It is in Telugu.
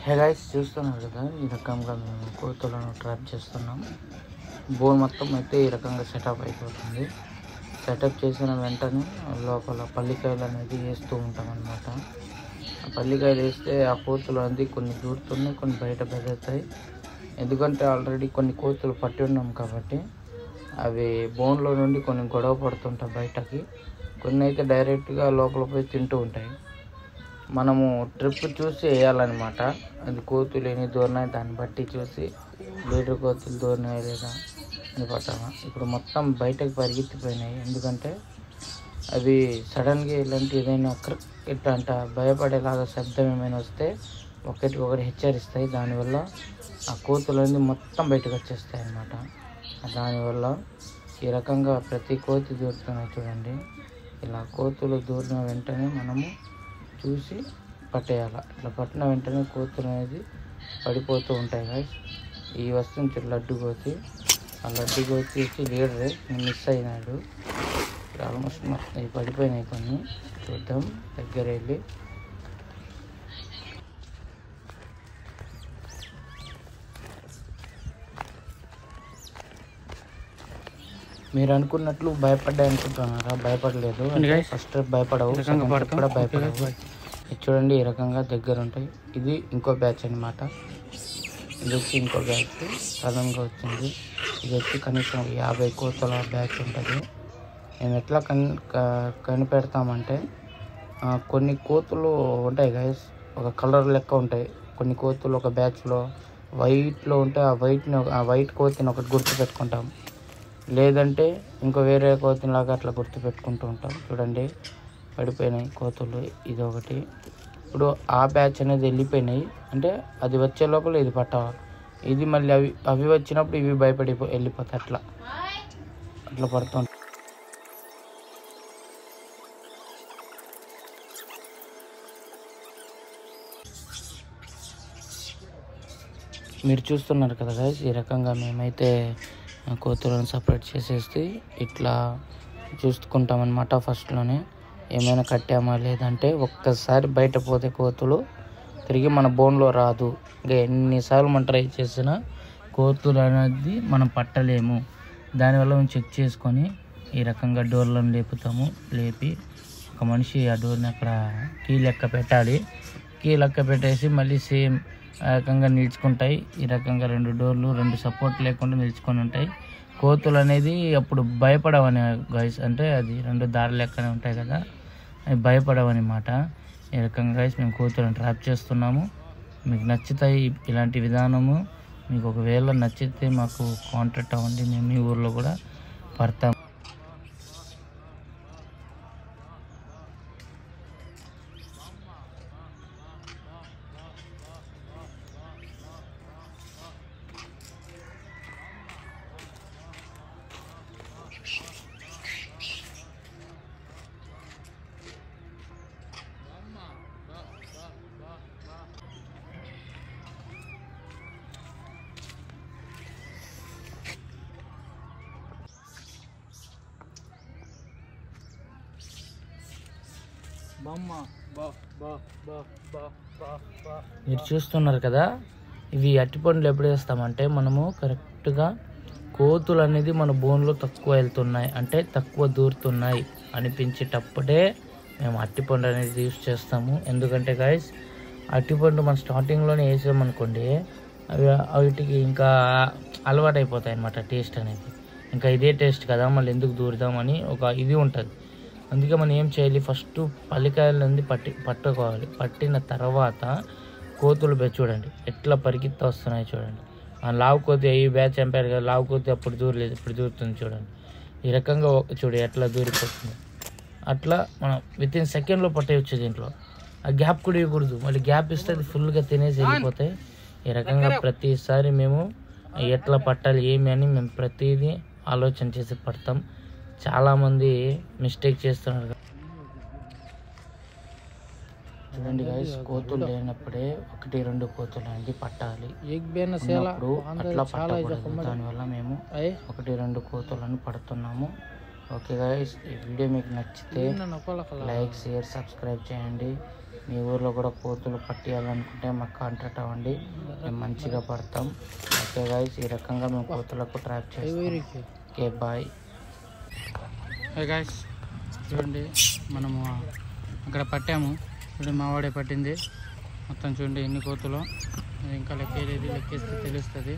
హే గైస్, చూస్తున్నారు కదా ఈ రకంగా మేము కోతులను ట్రాప్ చేస్తున్నాం. బోన్ మొత్తం అయితే ఈ రకంగా సెటప్ అయిపోతుంది. సెటప్ చేసిన వెంటనే లోపల పల్లికాయలు అనేది వేస్తూ ఉంటాం అన్నమాట. ఆ పల్లికాయలు వేస్తే ఆ కోతులు అనేది కొన్ని దూరుతున్నాయి, కొన్ని బయట బెదురుతాయి. ఎందుకంటే ఆల్రెడీ కొన్ని కోతులు పట్టి ఉన్నాం కాబట్టి అవి బోన్లో నుండి కొన్ని గొడవ పడుతుంటాయి బయటకి. కొన్ని అయితే డైరెక్ట్గా లోపల పోయి తింటూ ఉంటాయి. మనము ట్రిప్ చూసి వేయాలన్నమాట. అది కోతులు ఎన్ని దూరినాయి దాన్ని బట్టి చూసి లీటర్ కోతులు దూరినాయి లేదా అని పట్టాలి. ఇప్పుడు మొత్తం బయటకు పరిగెత్తిపోయినాయి. ఎందుకంటే అవి సడన్గా ఇలాంటి ఏదైనా ఇట్లా అంట భయపడేలాగా శబ్దం ఏమైనా వస్తే ఒకటి హెచ్చరిస్తాయి. దానివల్ల ఆ కోతులన్నీ మొత్తం బయటకు వచ్చేస్తాయి అన్నమాట. దానివల్ల ఈ రకంగా ప్రతి కోతి దూరుతున్నాయి చూడండి. ఇలా కోతులు దూరిన వెంటనే మనము చూసి పట్టేయాలి. ఇట్లా పట్టిన వెంటనే కోతులు అనేది పడిపోతూ ఉంటాయి గాయస్. ఈ వస్తుంది లడ్డు కోతి. ఆ లడ్డు కోతి వచ్చి లీడరే మిస్ అయినాడు. ఆల్మోస్ట్ ఇవి పడిపోయినాయి కొన్ని. చూద్దాం దగ్గర వెళ్ళి. మీరు అనుకున్నట్లు భయపడ్డాయి అనుకుంటున్నారా? భయపడలేదు. ఫస్ట్ భయపడవు, కూడా భయపడవు. ఇది చూడండి ఈ రకంగా దగ్గర ఉంటాయి. ఇది ఇంకో బ్యాచ్ అనమాట. ఇది వచ్చి ఇంకో బ్యాచ్ సడన్గా వచ్చింది. ఇది వచ్చి కనీసం 50 కోతుల బ్యాచ్ ఉంటుంది. మేము ఎట్లా కనిపెడతామంటే కొన్ని కోతులు ఉంటాయి గైస్, ఒక కలర్ లెక్క ఉంటాయి. కొన్ని కోతులు ఒక బ్యాచ్లో వైట్లో ఉంటే ఆ వైట్ కోతిని ఒకటి గుర్తు పెట్టుకుంటాం. లేదంటే ఇంకో వేరే కోతిలాగా అట్లా గుర్తు పెట్టుకుంటూ ఉంటాం. చూడండి పడిపోయినాయి కోతులు. ఇది ఒకటి. ఇప్పుడు ఆ బ్యాచ్ అనేది వెళ్ళిపోయినాయి అంటే అది వచ్చే లోపల ఇది పట్టాలి. ఇది మళ్ళీ అవి వచ్చినప్పుడు ఇవి భయపడి వెళ్ళిపోతాయి. అట్లా పడుతుంది. మీరు చూస్తున్నారు కదా గైస్, ఈ రకంగా మేమైతే కోతులను సపరేట్ చేసేసి ఇట్లా చూసుకుంటామన్నమాట. ఫస్ట్లోనే ఏమైనా కట్టామా లేదంటే ఒక్కసారి బయట పోతే కోతులు తిరిగి మన బోన్లో రాదు. ఇంకా ఎన్నిసార్లు మనం ట్రై చేసినా కోతులు అనేది మనం పట్టలేము. దానివల్ల మేము చెక్ చేసుకొని ఈ రకంగా డోర్లను లేపుతాము. లేపి ఒక మనిషి ఆ డోర్ని అక్కడ కీ లెక్క పెట్టాలి. కీ లెక్క పెట్టేసి మళ్ళీ సేమ్ ఆ రకంగా నిలుచుకుంటాయి. ఈ రకంగా 2 డోర్లు 2 సపోర్ట్ లేకుండా నిలుచుకొని ఉంటాయి. కోతులు అనేది అప్పుడు భయపడవని గైస్, అంటే అది 2 దారి లెక్కనే ఉంటాయి కదా, అవి భయపడవన్నమాట. ఈ రకంగా గైస్ మేము కోతులను ట్రాప్ చేస్తున్నాము. మీకు నచ్చుతాయి ఇలాంటి విధానము. మీకు ఒకవేళ నచ్చితే మాకు కాంటాక్ట్ అవ్వండి, మేము మీ ఊర్లో కూడా పడతాము. మీరు చూస్తున్నారు కదా, ఇవి అరటిపండ్లు ఎప్పుడు వేస్తామంటే మనము కరెక్ట్గా కోతులు అనేది మన బోన్లో తక్కువ వెళ్తున్నాయి అంటే తక్కువ దూరుతున్నాయి అనిపించేటప్పుడే మేము అరటిపండు అనేది యూస్ చేస్తాము. ఎందుకంటే గైస్ అరటిపండు మనం స్టార్టింగ్లోనే వేసామనుకోండి వీటికి ఇంకా అలవాటు అయిపోతాయి అన్నమాట. టేస్ట్ అనేది ఇంకా ఇదే టేస్ట్ కదా, మళ్ళీ ఎందుకు దూరుదామని ఒక ఇది ఉంటుంది. అందుకే మనం ఏం చేయాలి, ఫస్ట్ పల్లికాయల నుండి పట్టుకోవాలి. పట్టిన తర్వాత కోతులు చూడండి ఎట్లా పరిగెత్తా వస్తున్నాయి చూడండి. లావు కోతి ఈ బ్యాచ్ చంపారు కదా, లావు కోతి అప్పుడు దూరలేదు, ఇప్పుడు దూరుతుంది చూడండి. ఈ రకంగా చూడు ఎట్లా దూరిపోతుంది. అట్లా మనం వితిన్ సెకండ్లో పట్టేయచ్చు. దీంట్లో ఆ గ్యాప్ కూడా ఇవ్వకూడదు. మళ్ళీ గ్యాప్ ఇస్తే అది ఫుల్గా తినేసి వెళ్ళిపోతాయి. ఈ రకంగా ప్రతిసారి మేము ఎట్లా పట్టాలి ఏమి అని మేము ప్రతిదీ ఆలోచన చేసి పడతాం. చాలామంది మిస్టేక్ చేస్తున్నారు. చూడండి గైస్, కోతులు లేనప్పుడే 1-2 కోతులు అనేది పట్టాలి. అట్లా పట్టకూడదు. దానివల్ల మేము 1-2 కోతులను పడుతున్నాము. ఓకే గైస్, ఈ వీడియో మీకు నచ్చితే లైక్, షేర్, సబ్స్క్రైబ్ చేయండి. మీ ఊర్లో కూడా కోతులు పట్టియాలనుకుంటే మాకు కాంటాక్ట్ అవ్వండి, మేము మంచిగా పడతాం. ఓకే గైస్, ఈ రకంగా మేము కోతులకు ట్రాప్ చేస్తాం. Okay bye. గైస్ చూడండి, మనము అక్కడ పట్టాము. చూడండి, మావాడే పట్టింది మొత్తం. చూడండి ఎన్ని కోతులు, ఇంకా లెక్కేది, లెక్కేస్తే తెలుస్తుంది.